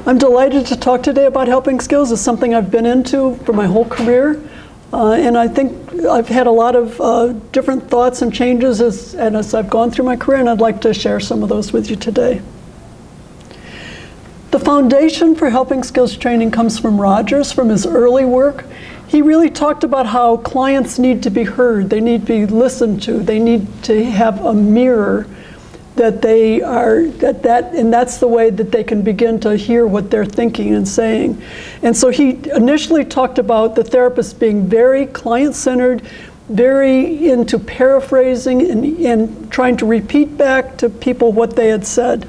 I'm delighted to talk today about helping skills. It's something I've been into for my whole career. And I think I've had a lot of different thoughts and changes as I've gone through my career, and I'd like to share some of those with you today. The foundation for helping skills training comes from Rogers, from his early work. He really talked about how clients need to be heard, they need to be listened to, they need to have a mirror that they are, and that's the way that they can begin to hear what they're thinking and saying. And so he initially talked about the therapist being very client-centered, very into paraphrasing and trying to repeat back to people what they had said.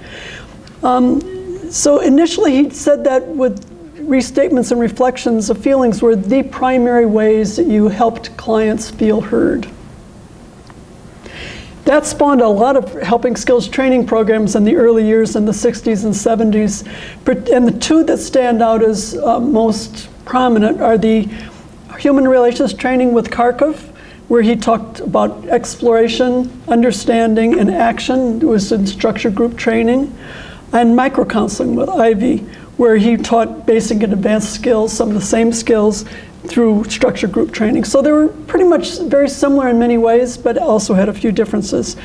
So initially he said that with restatements and reflections of feelings were the primary ways that you helped clients feel heard. That spawned a lot of helping skills training programs in the early years in the 60s and 70s. And the two that stand out as most prominent are the human relations training with Kharkov, where he talked about exploration, understanding, and action. It was in structured group training. And micro-counseling with Ivy, where he taught basic and advanced skills, some of the same skills, through structured group training. So they were pretty much very similar in many ways, but also had a few differences.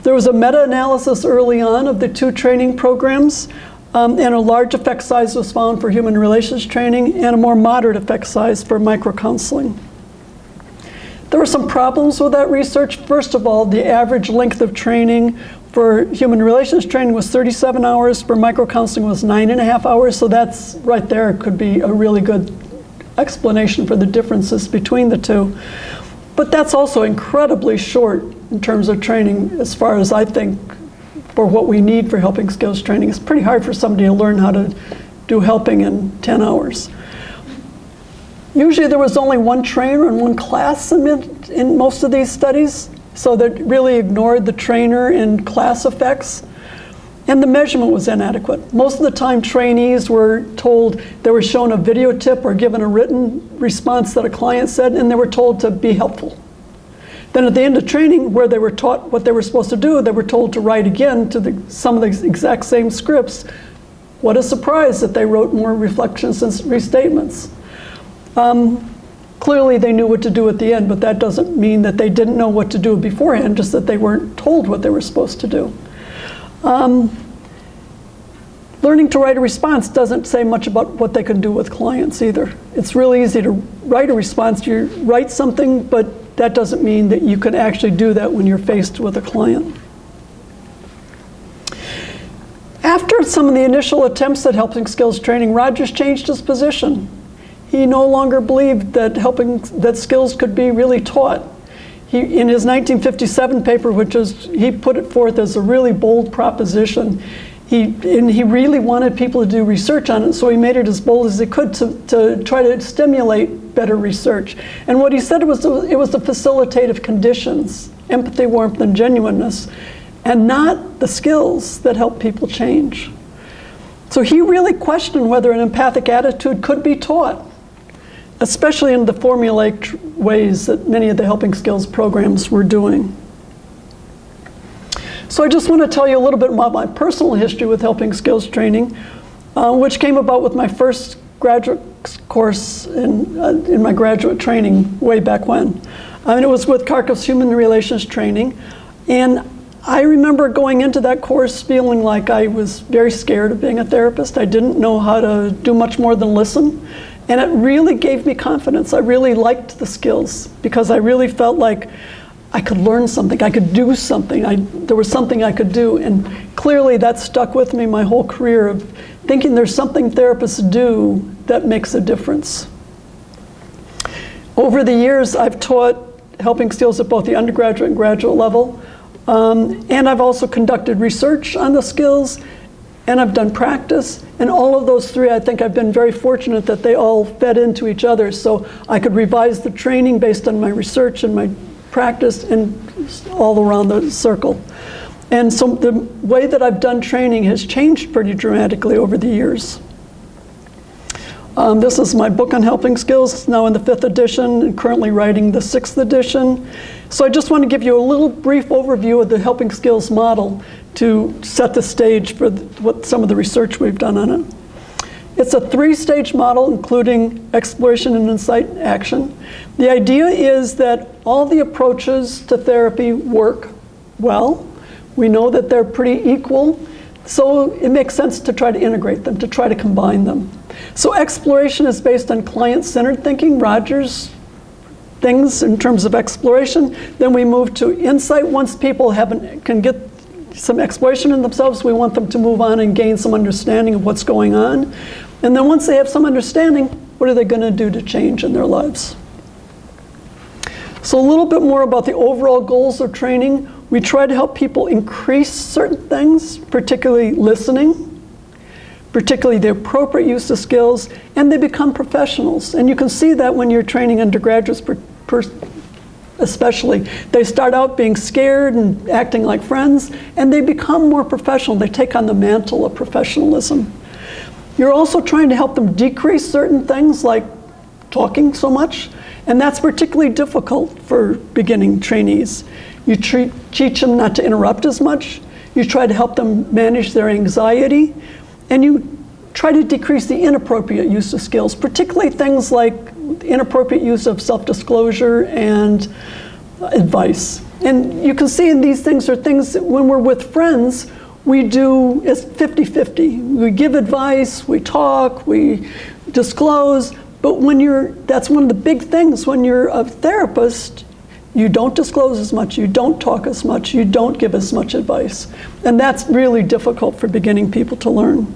There was a meta-analysis early on of the two training programs, and a large effect size was found for human relations training and a more moderate effect size for micro-counseling. There were some problems with that research. First of all, the average length of training for human relations training was 37 hours, for micro-counseling was 9.5 hours, so that's right there could be a really good explanation for the differences between the two. But that's also incredibly short in terms of training, as far as I think, for what we need for helping skills training. It's pretty hard for somebody to learn how to do helping in 10 hours. Usually there was only one trainer and one class in most of these studies, so that really ignored the trainer and class effects. And the measurement was inadequate. Most of the time trainees were told, they were shown a video tip or given a written response that a client said, and they were told to be helpful. Then at the end of training, where they were taught what they were supposed to do, they were told to write again to some of the exact same scripts. What a surprise that they wrote more reflections and restatements. Clearly they knew what to do at the end, but that doesn't mean that they didn't know what to do beforehand, just that they weren't told what they were supposed to do. Learning to write a response doesn't say much about what they can do with clients either. It's really easy to write a response. You write something, but that doesn't mean that you can actually do that when you're faced with a client. After some of the initial attempts at helping skills training, Rogers changed his position. He no longer believed that skills could be really taught. In his 1957 paper, he put it forth as a really bold proposition. He really wanted people to do research on it, so he made it as bold as he could to try to stimulate better research. And what he said was it was the facilitative conditions, empathy, warmth, and genuineness, and not the skills that help people change. So he really questioned whether an empathic attitude could be taught, especially in the formulaic ways that many of the helping skills programs were doing. So I just want to tell you a little bit about my personal history with helping skills training, which came about with my first graduate course in my graduate training way back when. And it was with Kharkov's human relations training. And I remember going into that course feeling like I was very scared of being a therapist. I didn't know how to do much more than listen. And it really gave me confidence. I really liked the skills because I really felt like I could learn something, I could do something, there was something I could do. And clearly that stuck with me my whole career of thinking there's something therapists do that makes a difference. Over the years, I've taught helping skills at both the undergraduate and graduate level. And I've also conducted research on the skills, and I've done practice. And all of those three, I think I've been very fortunate that they all fed into each other. So I could revise the training based on my research and my practice and all around the circle. And so the way that I've done training has changed pretty dramatically over the years. This is my book on helping skills. It's now in the 5th edition and currently writing the 6th edition. So I just want to give you a little brief overview of the helping skills model to set the stage for some of the research we've done on it. It's a 3-stage model, including exploration and insight and action. The idea is that all the approaches to therapy work well. We know that they're pretty equal, so it makes sense to try to integrate them, to try to combine them. So exploration is based on client-centered thinking, Rogers things in terms of exploration. Then we move to insight. Once people can get some exploration in themselves, we want them to move on and gain some understanding of what's going on. And then once they have some understanding, what are they going to do to change in their lives? So a little bit more about the overall goals of training. We try to help people increase certain things, particularly listening, particularly the appropriate use of skills, and they become professionals. And you can see that when you're training undergraduates, especially. They start out being scared and acting like friends, and they become more professional. They take on the mantle of professionalism. You're also trying to help them decrease certain things like talking so much, and that's particularly difficult for beginning trainees. You teach them not to interrupt as much. You try to help them manage their anxiety, and you try to decrease the inappropriate use of skills, particularly things like inappropriate use of self-disclosure and advice. And you can see in these things are things that when we're with friends, we do, it's 50-50. We give advice, we talk, we disclose, but that's one of the big things when you're a therapist, you don't disclose as much, you don't talk as much, you don't give as much advice. And that's really difficult for beginning people to learn.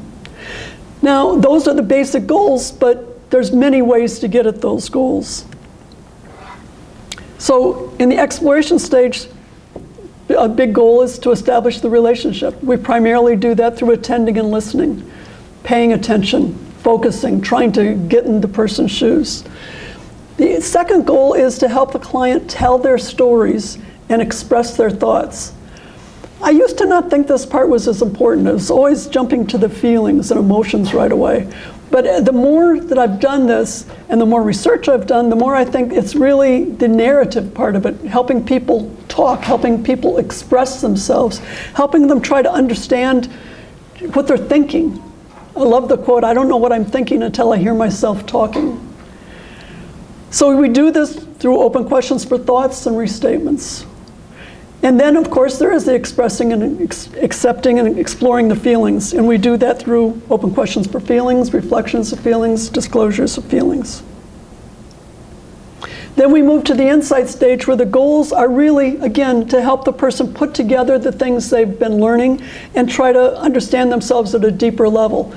Now, those are the basic goals, but there's many ways to get at those goals. So in the exploration stage, a big goal is to establish the relationship. We primarily do that through attending and listening, paying attention, focusing, trying to get in the person's shoes. The second goal is to help the client tell their stories and express their thoughts. I used to not think this part was as important. It was always jumping to the feelings and emotions right away. But the more that I've done this and the more research I've done, the more I think it's really the narrative part of it, helping people talk, helping people express themselves, helping them try to understand what they're thinking. I love the quote, "I don't know what I'm thinking until I hear myself talking." So we do this through open questions for thoughts and restatements. And then, of course, there is the expressing and accepting and exploring the feelings. And we do that through open questions for feelings, reflections of feelings, disclosures of feelings. Then we move to the insight stage where the goals are really, again, to help the person put together the things they've been learning and try to understand themselves at a deeper level.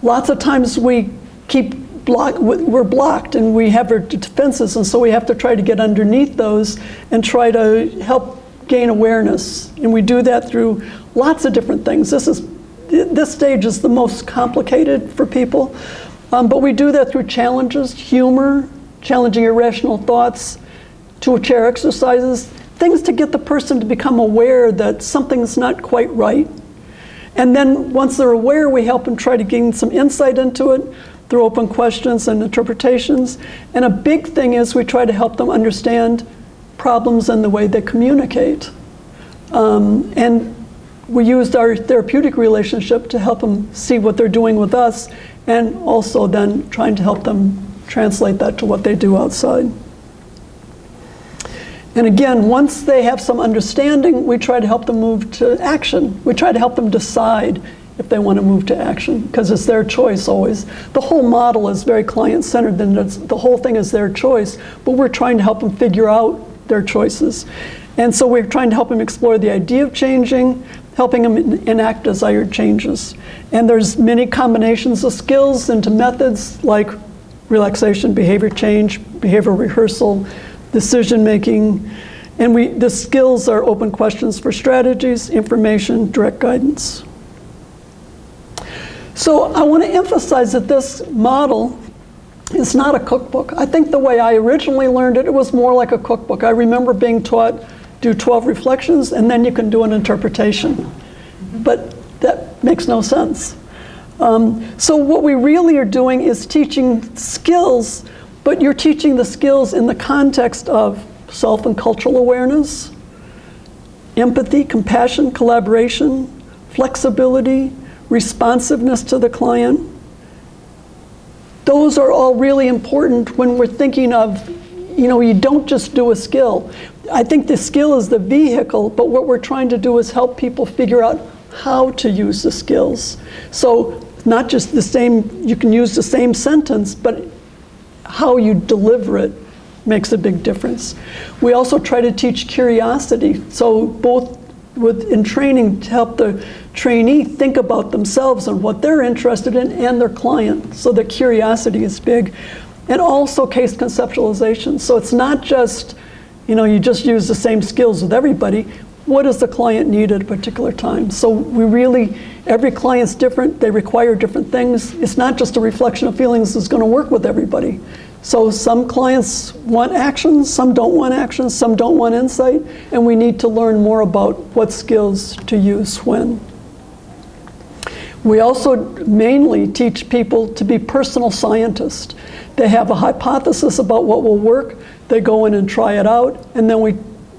Lots of times we're blocked and we have our defenses, and so we have to try to get underneath those and try to help gain awareness. And we do that through lots of different things. This stage is the most complicated for people, but we do that through challenges, humor, challenging irrational thoughts, two-chair exercises, things to get the person to become aware that something's not quite right. And then once they're aware, we help them try to gain some insight into it through open questions and interpretations. And a big thing is we try to help them understand problems and the way they communicate. And we used our therapeutic relationship to help them see what they're doing with us, and also then trying to help them translate that to what they do outside. And again, once they have some understanding, we try to help them move to action. We try to help them decide if they want to move to action, because it's their choice always. The whole model is very client-centered, and the whole thing is their choice, but we're trying to help them figure out their choices. And so we're trying to help them explore the idea of changing, helping them enact desired changes. And there's many combinations of skills into methods like relaxation, behavior change, behavioral rehearsal, decision-making, and the skills are open questions for strategies, information, direct guidance. So I want to emphasize that this model is not a cookbook. I think the way I originally learned it, it was more like a cookbook. I remember being taught, do 12 reflections, and then you can do an interpretation. But that makes no sense. So what we really are doing is teaching skills, but you're teaching the skills in the context of self and cultural awareness, empathy, compassion, collaboration, flexibility, responsiveness to the client, Those are all really important when we're thinking of, you don't just do a skill. I think the skill is the vehicle, but what we're trying to do is help people figure out how to use the skills. So not just the same, you can use the same sentence, but how you deliver it makes a big difference. We also try to teach curiosity. So both in training to help the trainee think about themselves and what they're interested in and their client. So the curiosity is big. And also case conceptualization. So it's not just, you just use the same skills with everybody. What does the client need at a particular time? So every client's different. They require different things. It's not just a reflection of feelings that's going to work with everybody. So some clients want action, some don't want action, some don't want insight, and we need to learn more about what skills to use when. We also mainly teach people to be personal scientists. They have a hypothesis about what will work, they go in and try it out, and then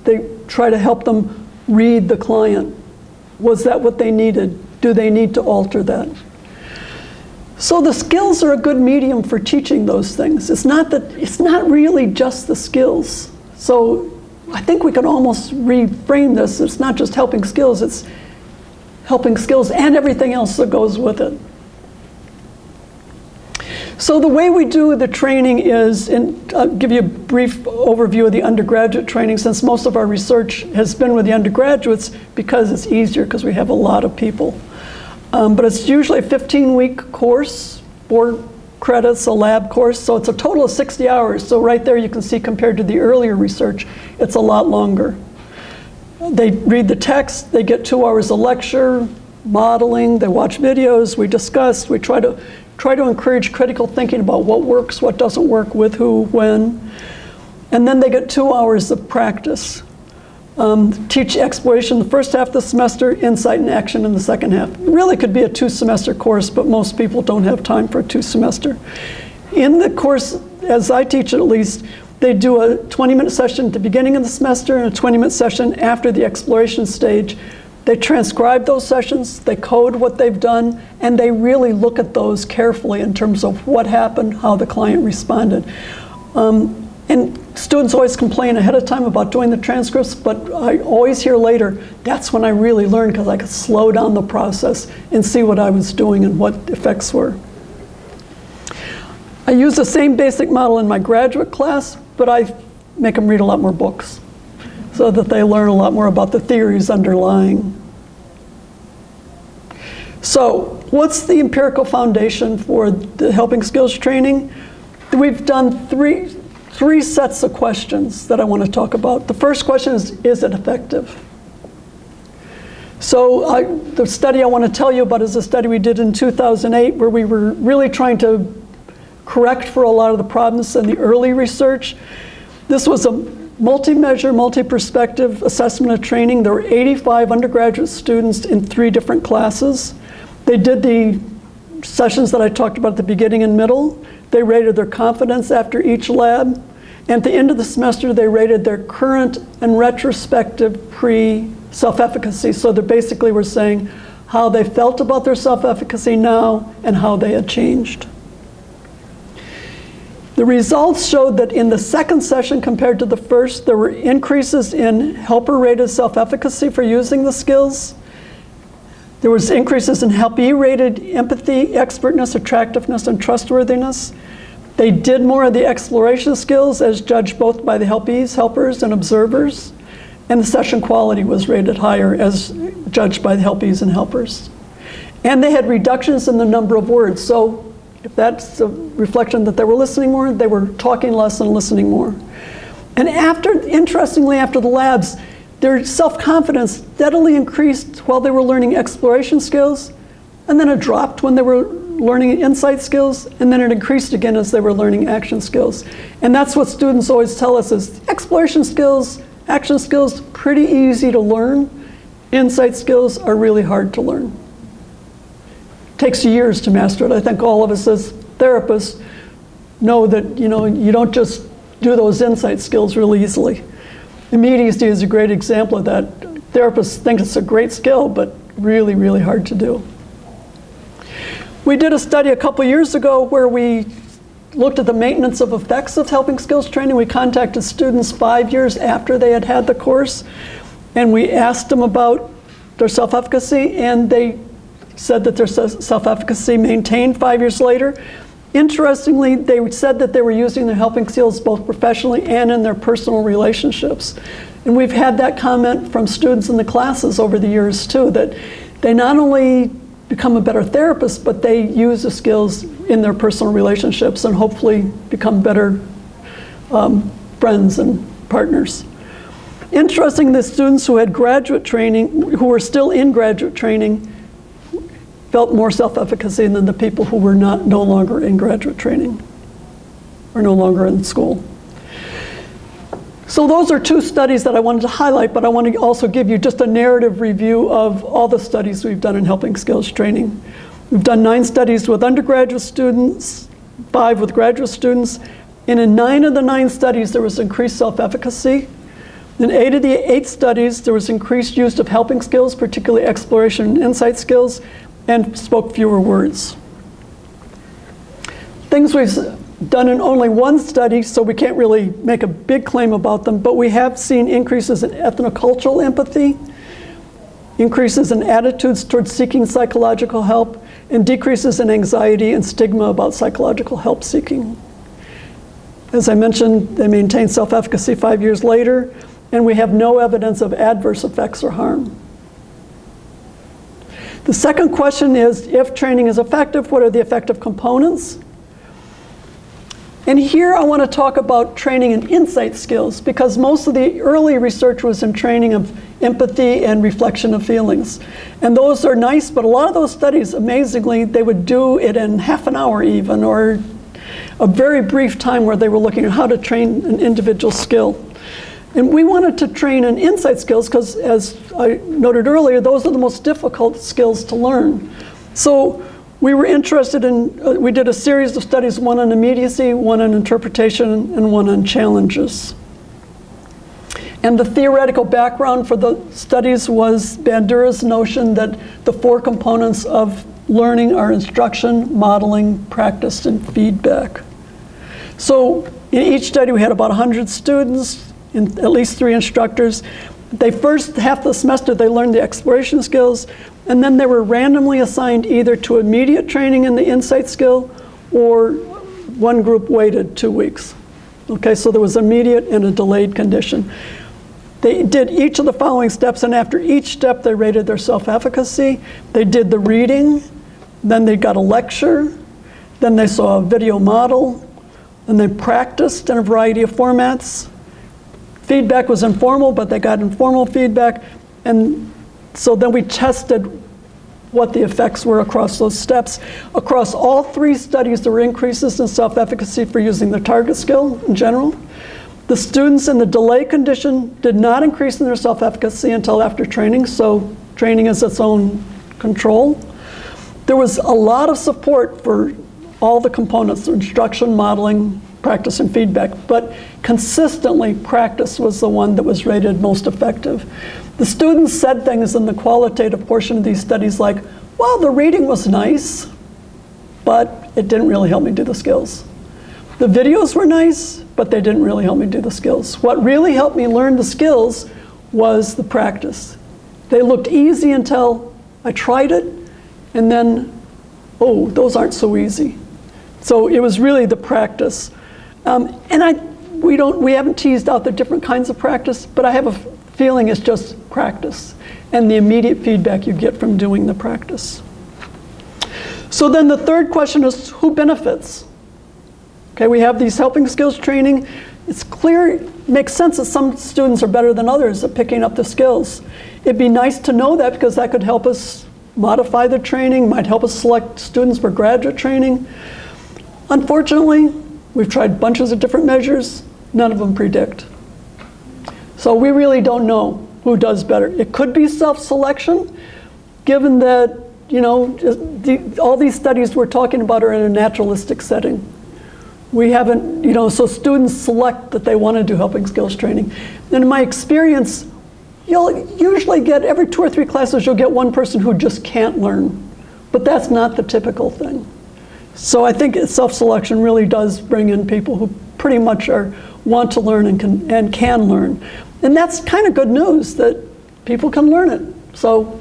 they try to help them read the client. Was that what they needed? Do they need to alter that? So the skills are a good medium for teaching those things. It's not really just the skills. So I think we can almost reframe this. It's not just helping skills, it's helping skills and everything else that goes with it. So the way we do the training is, and I'll give you a brief overview of the undergraduate training, since most of our research has been with the undergraduates because it's easier because we have a lot of people. But it's usually a 15-week course, 4 credits, a lab course, so it's a total of 60 hours. So right there you can see compared to the earlier research, it's a lot longer. They read the text, they get 2 hours of lecture, modeling, they watch videos, we discuss, we try to encourage critical thinking about what works, what doesn't work, with who, when. And then they get 2 hours of practice. Teach exploration the first half of the semester, insight and action in the second half. It really could be a 2-semester course, but most people don't have time for a 2-semester. In the course, as I teach it at least, they do a 20-minute session at the beginning of the semester and a 20-minute session after the exploration stage. They transcribe those sessions, they code what they've done, and they really look at those carefully in terms of what happened, how the client responded. And students always complain ahead of time about doing the transcripts, but I always hear later, that's when I really learned because I could slow down the process and see what I was doing and what effects were. I use the same basic model in my graduate class, but I make them read a lot more books so that they learn a lot more about the theories underlying. So what's the empirical foundation for the helping skills training? We've done three sets of questions that I want to talk about. The first question is it effective? So the study I want to tell you about is a study we did in 2008 where we were really trying to correct for a lot of the problems in the early research. This was a multi-measure, multi-perspective assessment of training. There were 85 undergraduate students in 3 different classes. They did the sessions that I talked about at the beginning and middle. They rated their confidence after each lab. And at the end of the semester, they rated their current and retrospective pre-self-efficacy. So they basically were saying how they felt about their self-efficacy now and how they had changed. The results showed that in the second session compared to the first, there were increases in helper-rated self-efficacy for using the skills. There was increases in helpee-rated empathy, expertness, attractiveness, and trustworthiness. They did more of the exploration skills as judged both by the helpees, helpers, and observers. And the session quality was rated higher as judged by the helpees and helpers. And they had reductions in the number of words. So if that's a reflection that they were listening more, they were talking less and listening more. And interestingly, after the labs, their self-confidence steadily increased while they were learning exploration skills, and then it dropped when they were learning insight skills, and then it increased again as they were learning action skills. And that's what students always tell us is exploration skills, action skills, pretty easy to learn. Insight skills are really hard to learn. It takes years to master it. I think all of us as therapists know that you don't just do those insight skills really easily. Immediacy is a great example of that. Therapists think it's a great skill, but really, really hard to do. We did a study a couple years ago where we looked at the maintenance of effects of helping skills training. We contacted students 5 years after they had had the course, and we asked them about their self-efficacy, and they said that their self-efficacy maintained 5 years later. Interestingly, they said that they were using their helping skills both professionally and in their personal relationships. And we've had that comment from students in the classes over the years too, that they not only become a better therapist, but they use the skills in their personal relationships and hopefully become better friends and partners. Interesting, the students who had graduate training, who were still in graduate training, felt more self-efficacy than the people who were no longer in graduate training or no longer in school. So those are two studies that I wanted to highlight, but I want to also give you just a narrative review of all the studies we've done in helping skills training. We've done 9 studies with undergraduate students, 5 with graduate students, and in 9 of the 9 studies there was increased self-efficacy. In 8 of the 8 studies there was increased use of helping skills, particularly exploration and insight skills, and spoke fewer words. Things we've done in only 1 study, so we can't really make a big claim about them, but we have seen increases in ethnocultural empathy, increases in attitudes towards seeking psychological help, and decreases in anxiety and stigma about psychological help seeking. As I mentioned, they maintain self-efficacy 5 years later, and we have no evidence of adverse effects or harm. The second question is, if training is effective, what are the effective components? And here I want to talk about training in insight skills, because most of the early research was in training of empathy and reflection of feelings. And those are nice, but a lot of those studies, amazingly, they would do it in half an hour even, or a very brief time where they were looking at how to train an individual skill. And we wanted to train in insight skills because, as I noted earlier, those are the most difficult skills to learn. So we were interested in, we did a series of studies, one on immediacy, one on interpretation, and one on challenges. And the theoretical background for the studies was Bandura's notion that the 4 components of learning are instruction, modeling, practice, and feedback. So in each study we had about 100 students, and at least 3 instructors. They first half the semester they learned the exploration skills, and then they were randomly assigned either to immediate training in the insight skill, or one group waited 2 weeks. Okay, so there was immediate and a delayed condition. They did each of the following steps, and after each step they rated their self-efficacy. They did the reading, then they got a lecture, then they saw a video model, and they practiced in a variety of formats. Feedback was informal, but they got informal feedback, and so then we tested what the effects were across those steps. Across all 3 studies, there were increases in self-efficacy for using the target skill in general. The students in the delay condition did not increase in their self-efficacy until after training, so training is its own control. There was a lot of support for all the components, instruction, modeling, practice, and feedback, but consistently practice was the one that was rated most effective. The students said things in the qualitative portion of these studies like, well, the reading was nice, but it didn't really help me do the skills. The videos were nice, but they didn't really help me do the skills. What really helped me learn the skills was the practice. They looked easy until I tried it, and then, oh, those aren't so easy. So it was really the practice. We haven't teased out the different kinds of practice, but I have a feeling it's just practice and the immediate feedback you get from doing the practice. So then the third question is, who benefits? Okay, we have these helping skills training. It's clear, it makes sense that some students are better than others at picking up the skills. It'd be nice to know that, because that could help us modify the training, might help us select students for graduate training. Unfortunately, we've tried bunches of different measures, none of them predict. So we really don't know who does better. It could be self-selection, given that, you know, all these studies we're talking about are in a naturalistic setting. We haven't, you know, so students select that they want to do helping skills training. And in my experience, you'll usually get, every 2 or 3 classes, you'll get one person who just can't learn. But that's not the typical thing. So I think self-selection really does bring in people who pretty much want to learn and can learn. And that's kind of good news, that people can learn it. So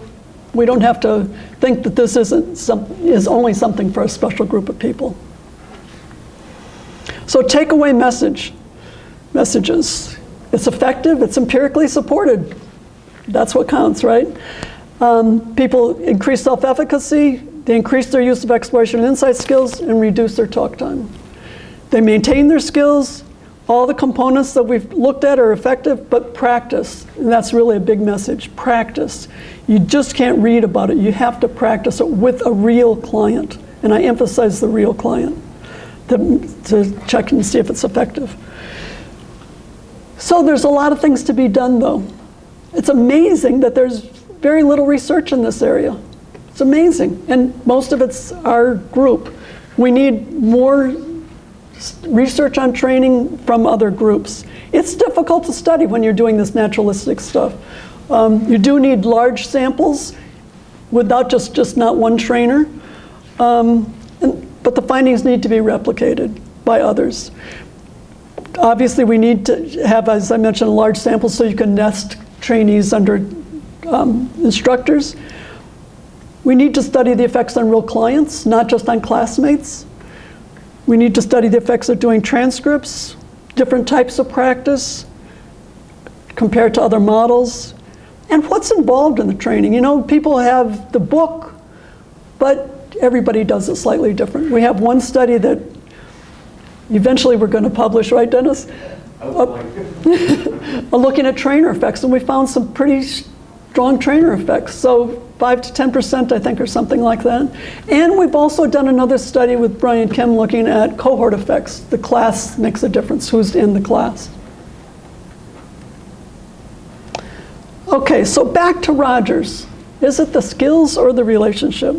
we don't have to think that this is only something for a special group of people. So takeaway messages. It's effective, it's empirically supported. That's what counts, right? People increase self-efficacy, they increase their use of exploration and insight skills, and reduce their talk time. They maintain their skills. All the components that we've looked at are effective, but practice. And that's really a big message, practice. You just can't read about it. You have to practice it with a real client. And I emphasize the real client to check and see if it's effective. So there's a lot of things to be done, though. It's amazing that there's very little research in this area. It's amazing. And most of it's our group. We need more research on training from other groups. It's difficult to study when you're doing this naturalistic stuff. You do need large samples without just not one trainer. But the findings need to be replicated by others. Obviously, we need to have, as I mentioned, a large sample so you can nest trainees under instructors. We need to study the effects on real clients, not just on classmates. We need to study the effects of doing transcripts, different types of practice compared to other models, and what's involved in the training. You know, people have the book, but everybody does it slightly different. We have one study that eventually we're going to publish, right, Dennis? Looking at trainer effects, and we found some pretty strong trainer effects. So 5 to 10%, I think, or something like that. And we've also done another study with Brian Kim looking at cohort effects. The class makes a difference, who's in the class. Okay, so back to Rogers. Is it the skills or the relationship?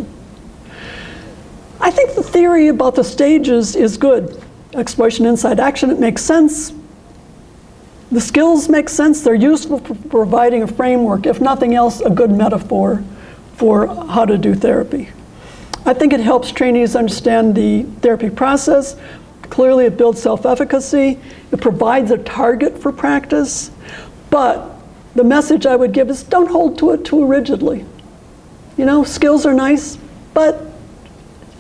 I think the theory about the stages is good. Exploration, insight, action, it makes sense. The skills make sense. They're useful for providing a framework, if nothing else, a good metaphor for how to do therapy. I think it helps trainees understand the therapy process. Clearly, it builds self-efficacy. It provides a target for practice. But the message I would give is don't hold to it too rigidly. You know, skills are nice, but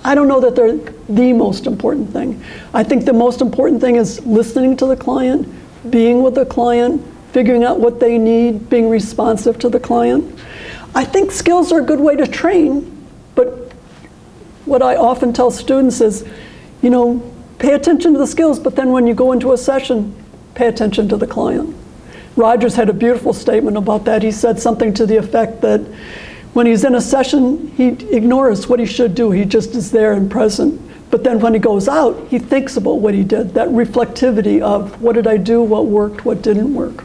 I don't know that they're the most important thing. I think the most important thing is listening to the client, being with the client, figuring out what they need, being responsive to the client. I think skills are a good way to train, but what I often tell students is, you know, pay attention to the skills, but then when you go into a session, pay attention to the client. Rogers had a beautiful statement about that. He said something to the effect that when he's in a session, he ignores what he should do. He just is there and present. But then when he goes out, he thinks about what he did, that reflectivity of what did I do, what worked, what didn't work.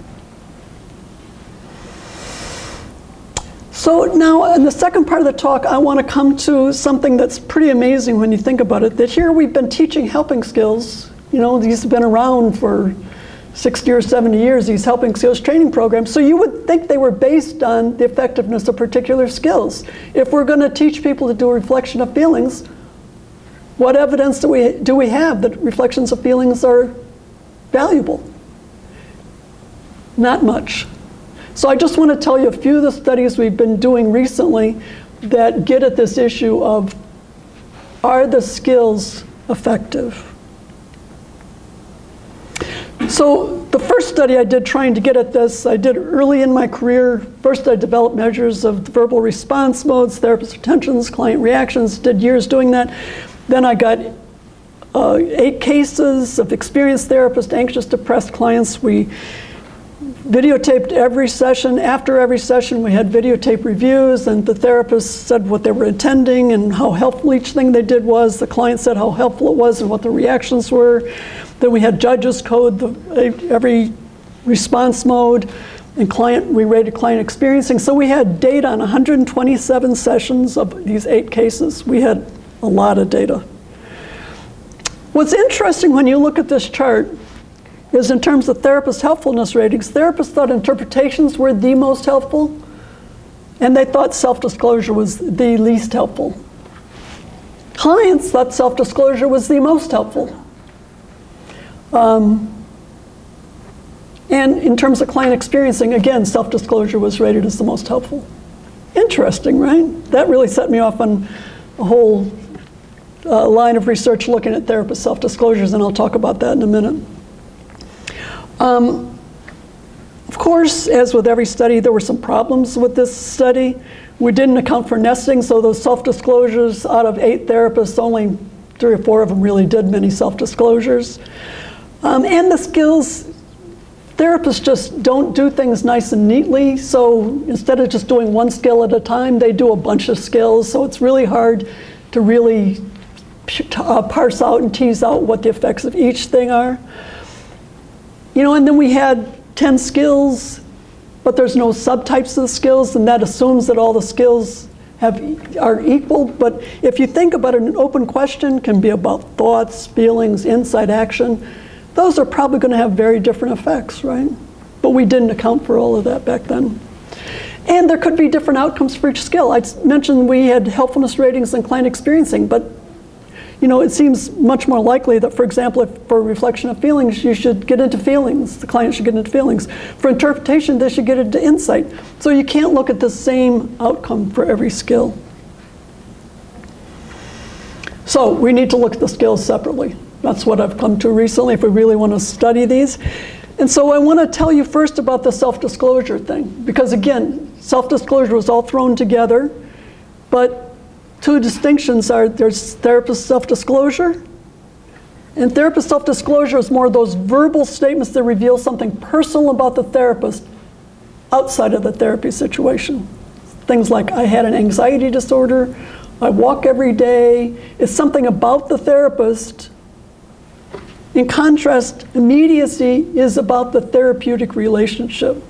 So now in the second part of the talk, I want to come to something that's pretty amazing when you think about it, that here we've been teaching helping skills. You know, these have been around for 60 or 70 years, these helping skills training programs. So you would think they were based on the effectiveness of particular skills. If we're going to teach people to do a reflection of feelings, what evidence do we have that reflections of feelings are valuable? Not much. So I just want to tell you a few of the studies we've been doing recently that get at this issue of, are the skills effective? So the first study I did trying to get at this, I did early in my career. First I developed measures of verbal response modes, therapist attentions, client reactions, did years doing that. Then I got 8 cases of experienced therapists, anxious, depressed clients. We videotaped every session. After every session, we had videotape reviews, and the therapist said what they were intending and how helpful each thing they did was. The client said how helpful it was and what the reactions were. Then we had judges code every response mode, and we rated client experiencing. So we had data on 127 sessions of these 8 cases. We had a lot of data. What's interesting when you look at this chart is in terms of therapist helpfulness ratings, therapists thought interpretations were the most helpful, and they thought self-disclosure was the least helpful. Clients thought self-disclosure was the most helpful. And in terms of client experiencing, again, self-disclosure was rated as the most helpful. Interesting, right? That really set me off on a whole line of research looking at therapist self-disclosures, and I'll talk about that in a minute. Of course, as with every study, there were some problems with this study. We didn't account for nesting, so those self-disclosures, out of 8 therapists, only 3 or 4 of them really did many self-disclosures. And the Skils, therapists just don't do things nice and neatly, so instead of just doing one skill at a time, they do a bunch of skills, so it's really hard to really parse out and tease out what the effects of each thing are. You know, and then we had 10 skills, but there's no subtypes of the skills, and that assumes that all the skills are equal. But if you think about it, an open question can be about thoughts, feelings, insight, action. Those are probably going to have very different effects, right? But we didn't account for all of that back then. And there could be different outcomes for each skill. I mentioned we had helpfulness ratings and client experiencing, but you know, it seems much more likely that, for example, if for reflection of feelings, you should get into feelings. The client should get into feelings. For interpretation, they should get into insight. So you can't look at the same outcome for every skill. So we need to look at the skills separately. That's what I've come to recently if we really want to study these. And so I want to tell you first about the self-disclosure thing, because again, self-disclosure was all thrown together, but 2 distinctions are there's therapist self-disclosure, and therapist self-disclosure is more of those verbal statements that reveal something personal about the therapist outside of the therapy situation. Things like, I had an anxiety disorder, I walk every day. It's something about the therapist. In contrast, immediacy is about the therapeutic relationship.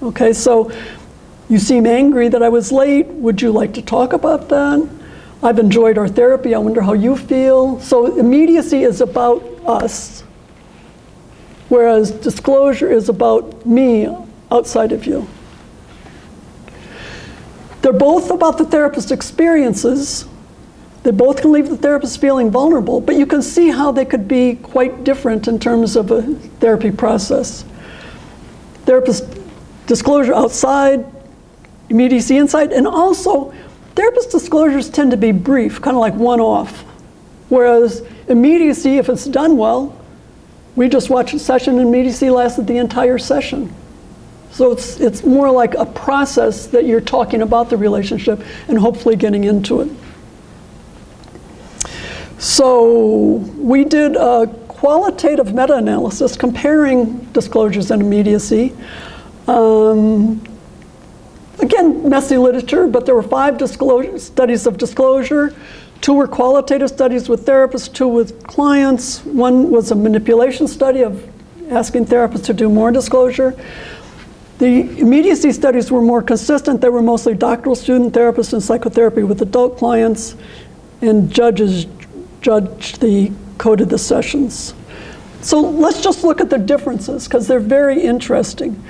Okay, so you seem angry that I was late. Would you like to talk about that? I've enjoyed our therapy. I wonder how you feel. So immediacy is about us, whereas disclosure is about me outside of you. They're both about the therapist's experiences. They both can leave the therapist feeling vulnerable, but you can see how they could be quite different in terms of a therapy process. Therapist disclosure outside, immediacy inside, and also therapist disclosures tend to be brief, kind of like one-off, whereas immediacy, if it's done well, we just watched a session and immediacy lasted the entire session. So it's more like a process that you're talking about the relationship and hopefully getting into it. So we did a qualitative meta-analysis comparing disclosures and immediacy. Again, messy literature, but there were 5 studies of disclosure. 2 were qualitative studies with therapists, 2 with clients. 1 was a manipulation study of asking therapists to do more disclosure. The immediacy studies were more consistent. They were mostly doctoral student therapists in psychotherapy with adult clients, and judges coded the sessions. So let's just look at the differences, because they're very interesting.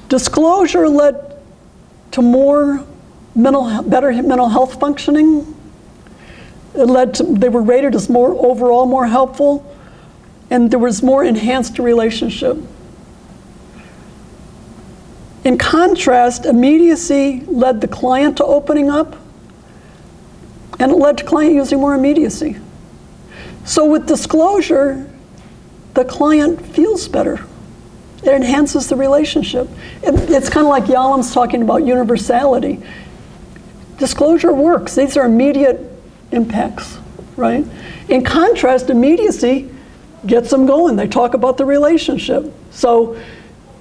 Disclosure led to better mental health functioning. It led to, they were rated as overall more helpful, and there was more enhanced relationship. In contrast, immediacy led the client to opening up, and it led to client using more immediacy. So with disclosure, the client feels better. It enhances the relationship. It's kind of like Yalom's talking about universality. Disclosure works. These are immediate impacts, right? In contrast, immediacy gets them going. They talk about the relationship. So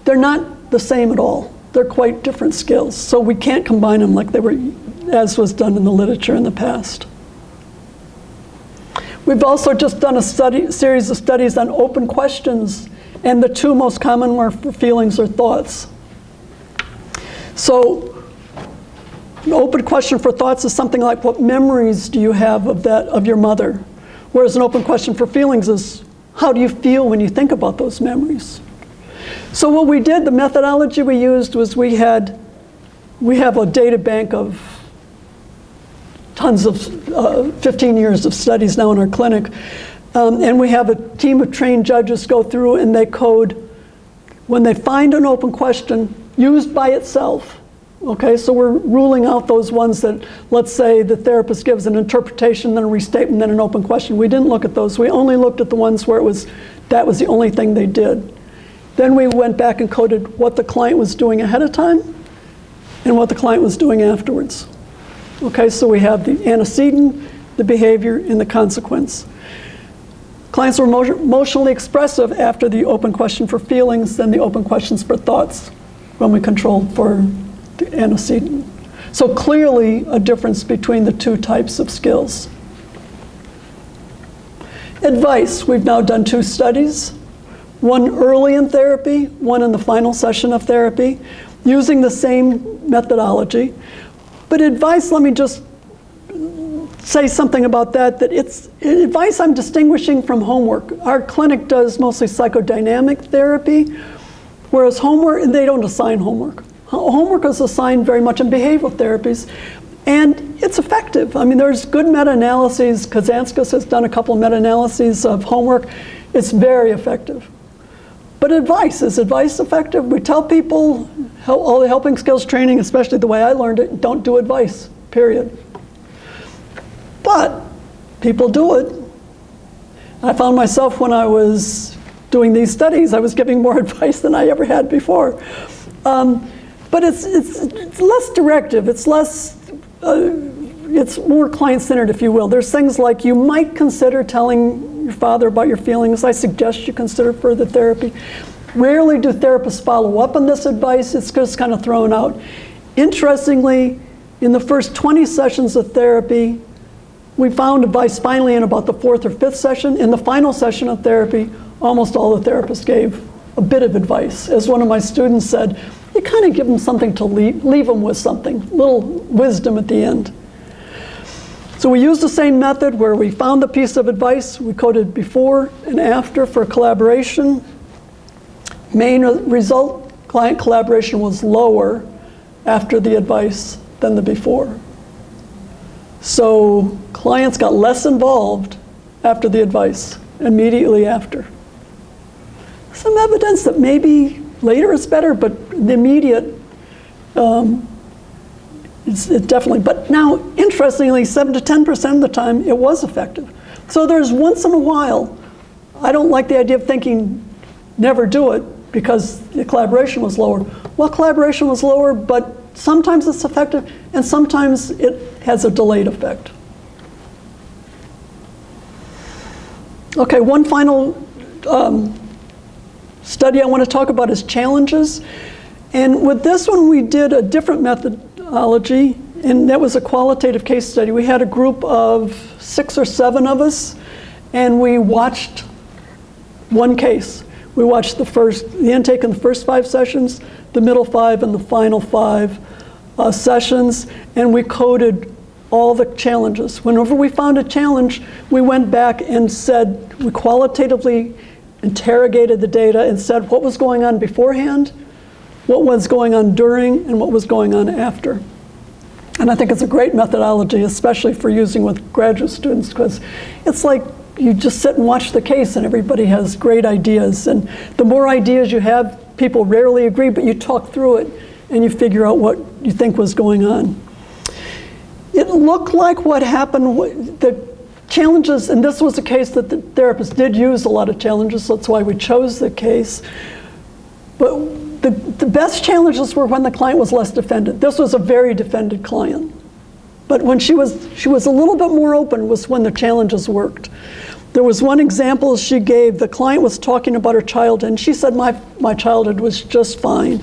they're not the same at all. They're quite different skills. So we can't combine them like they were, as was done in the literature in the past. We've also just done a series of studies on open questions, and the 2 most common were for feelings or thoughts. So an open question for thoughts is something like, what memories do you have of your mother? Whereas an open question for feelings is, how do you feel when you think about those memories? So what we did, the methodology we used was we have a data bank of tons of 15 years of studies now in our clinic. And we have a team of trained judges go through and they code when they find an open question used by itself. Okay, so we're ruling out those ones that, let's say the therapist gives an interpretation, then a restatement, then an open question. We didn't look at those. We only looked at the ones where that was the only thing they did. Then we went back and coded what the client was doing ahead of time and what the client was doing afterwards. Okay, so we have the antecedent, the behavior, and the consequence. Clients were emotionally expressive after the open question for feelings, then the open questions for thoughts when we controlled for the antecedent. So clearly a difference between the two types of skills. Advice, we've now done 2 studies, one early in therapy, one in the final session of therapy, using the same methodology. But advice, let me just say something about that it's advice I'm distinguishing from homework. Our clinic does mostly psychodynamic therapy, whereas homework, they don't assign homework. Homework is assigned very much in behavioral therapies, and it's effective. I mean, there's good meta-analyses. Kazanskis has done a couple of meta-analyses of homework. It's very effective. But advice, is advice effective? We tell people, all the helping skills training, especially the way I learned it, don't do advice, period. But people do it. I found myself when I was doing these studies, I was giving more advice than I ever had before. But it's less directive. It's less, it's more client-centered, if you will. There's things like you might consider telling your father about your feelings. I suggest you consider further therapy. Rarely do therapists follow up on this advice. It's just kind of thrown out. Interestingly, in the first 20 sessions of therapy, we found advice finally in about the 4th or 5th session. In the final session of therapy, almost all the therapists gave a bit of advice. As one of my students said, you kind of give them something to leave them with something, little wisdom at the end. So we used the same method where we found the piece of advice, we coded before and after for collaboration. Main result, client collaboration was lower after the advice than the before. So clients got less involved after the advice, immediately after. Some evidence that maybe later it's better, but the immediate, it's definitely. But now, interestingly, 7 to 10% of the time, it was effective. So there's once in a while, I don't like the idea of thinking never do it because the collaboration was lower. Well, collaboration was lower, but sometimes it's effective, and sometimes it has a delayed effect. Okay, one final study I want to talk about is challenges. And with this one, we did a different methodology, and that was a qualitative case study. We had a group of 6 or 7 of us, and we watched one case. We watched the intake in the first 5 sessions, the middle 5, and the final 5 sessions, and we coded all the challenges. Whenever we found a challenge, we went back and said, we qualitatively interrogated the data and said what was going on beforehand, what was going on during, and what was going on after. And I think it's a great methodology, especially for using with graduate students, because it's like you just sit and watch the case and everybody has great ideas. And the more ideas you have, people rarely agree, but you talk through it and you figure out what you think was going on. It looked like what happened, the challenges, and this was a case that the therapist did use a lot of challenges, so that's why we chose the case. But the best challenges were when the client was less defended. This was a very defended client. But when she was a little bit more open was when the challenges worked. There was one example she gave. The client was talking about her childhood, and she said, my childhood was just fine.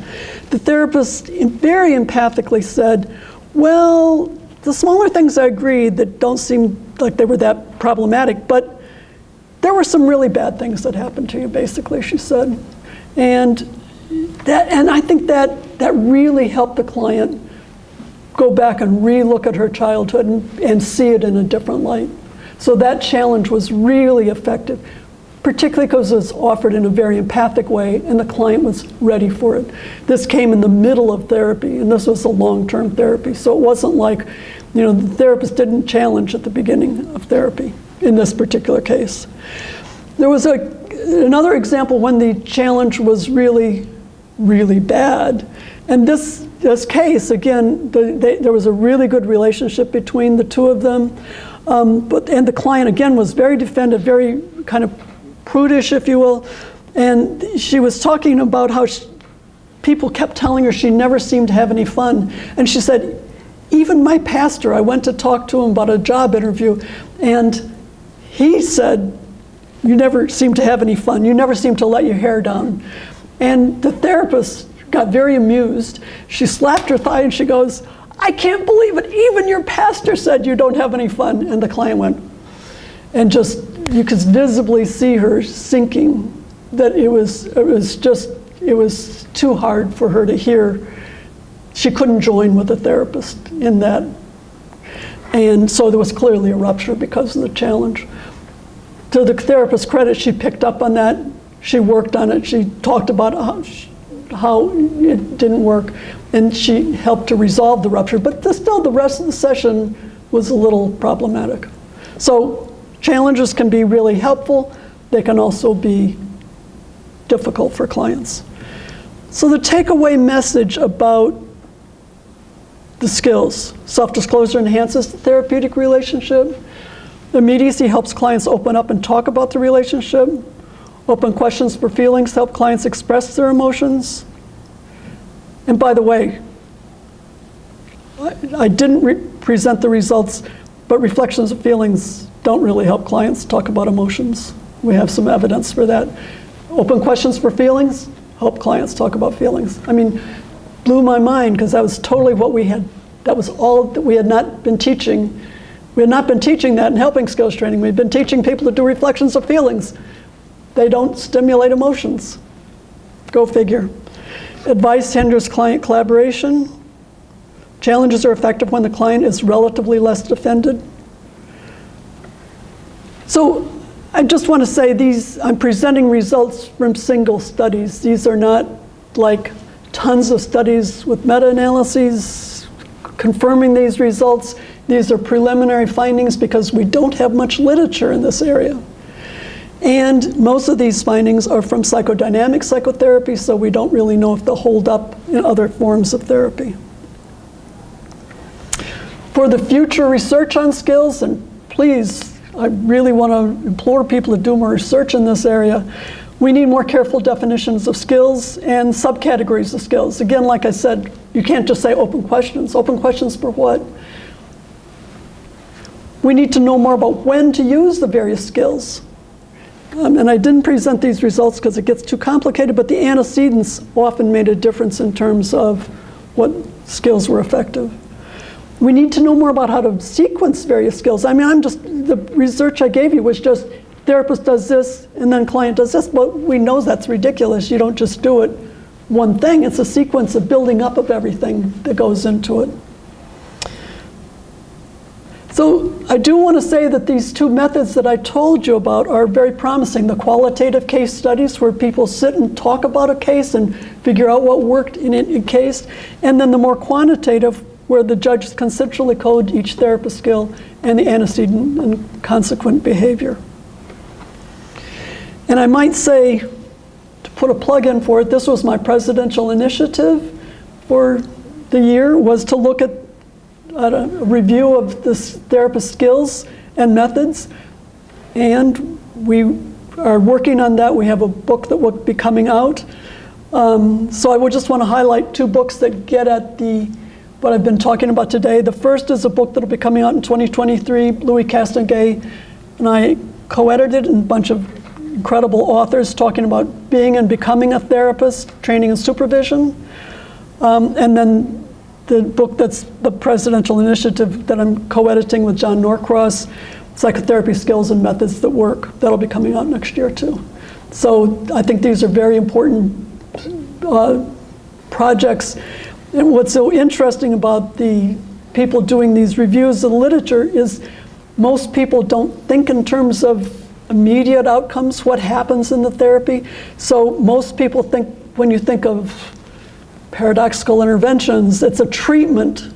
The therapist very empathically said, well, the smaller things I agree that don't seem like they were that problematic, but there were some really bad things that happened to you, basically, she said. And I think that really helped the client go back and re-look at her childhood and see it in a different light. So that challenge was really effective, particularly because it was offered in a very empathic way and the client was ready for it. This came in the middle of therapy, and this was a long-term therapy, so it wasn't like The therapist didn't challenge at the beginning of therapy in this particular case. There was another example when the challenge was really, really bad. And this case, again, there was a really good relationship between the two of them. And the client, again, was very defended, very kind of prudish, if you will. And she was talking about how people kept telling her she never seemed to have any fun. And she said, even my pastor, I went to talk to him about a job interview, and he said, you never seem to have any fun. You never seem to let your hair down. And the therapist got very amused. She slapped her thigh and she goes, I can't believe it. Even your pastor said you don't have any fun. And the client went, and just, you could visibly see her sinking, that it was too hard for her to hear. She couldn't join with the therapist in that. And so there was clearly a rupture because of the challenge. To the therapist's credit, she picked up on that. She worked on it. She talked about how it didn't work, and she helped to resolve the rupture. But still, the rest of the session was a little problematic. So challenges can be really helpful. They can also be difficult for clients. So the takeaway message about the skills: self-disclosure enhances the therapeutic relationship. Immediacy helps clients open up and talk about the relationship. Open questions for feelings help clients express their emotions. And by the way, I didn't present the results, but reflections of feelings don't really help clients talk about emotions. We have some evidence for that. Open questions for feelings help clients talk about feelings. I mean, blew my mind, because that was totally what we had. That was all that we had not been teaching. We had not been teaching that in helping skills training. We've been teaching people to do reflections of feelings. They don't stimulate emotions. Go figure. Advice hinders client collaboration. Challenges are effective when the client is relatively less defended. So I just want to say I'm presenting results from single studies. These are not like tons of studies with meta-analyses confirming these results. These are preliminary findings because we don't have much literature in this area. And most of these findings are from psychodynamic psychotherapy, so we don't really know if they'll hold up in other forms of therapy. For the future research on skills, and please, I really want to implore people to do more research in this area, we need more careful definitions of skills and subcategories of skills. Again, like I said, you can't just say open questions. Open questions for what? We need to know more about when to use the various skills. And I didn't present these results because it gets too complicated, but the antecedents often made a difference in terms of what skills were effective. We need to know more about how to sequence various skills. I mean, the research I gave you was just therapist does this and then client does this, but we know that's ridiculous. You don't just do it one thing. It's a sequence of building up of everything that goes into it. So I do want to say that these two methods that I told you about are very promising. The qualitative case studies, where people sit and talk about a case and figure out what worked in a case, and then the more quantitative, where the judges conceptually code each therapist skill and the antecedent and consequent behavior. And I might say, to put a plug in for it, this was my presidential initiative for the year, was to look at a review of this therapist skills and methods. And we are working on that. We have a book that will be coming out. So I would just want to highlight two books that get at what I've been talking about today. The first is a book that will be coming out in 2023. Louis Castonguay and I co-edited, and a bunch of incredible authors talking about being and becoming a therapist, training and supervision. And then the book that's the presidential initiative that I'm co-editing with John Norcross, Psychotherapy Skills and Methods That Work. That'll be coming out next year too. So I think these are very important projects. And what's so interesting about the people doing these reviews of the literature is most people don't think in terms of immediate outcomes, what happens in the therapy. So most people think, when you think of paradoxical interventions, it's a treatment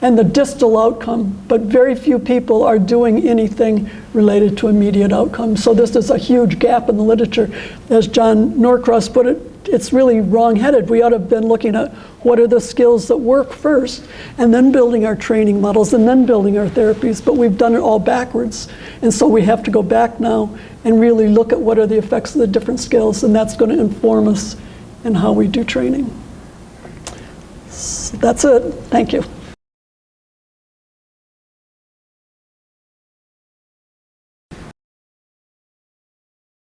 and the distal outcome, but very few people are doing anything related to immediate outcome. So this is a huge gap in the literature. As John Norcross put it, it's really wrong-headed. We ought to have been looking at what are the skills that work first, and then building our training models, and then building our therapies, but we've done it all backwards. And so we have to go back now and really look at what are the effects of the different skills, and that's going to inform us in how we do training. So that's it. Thank you.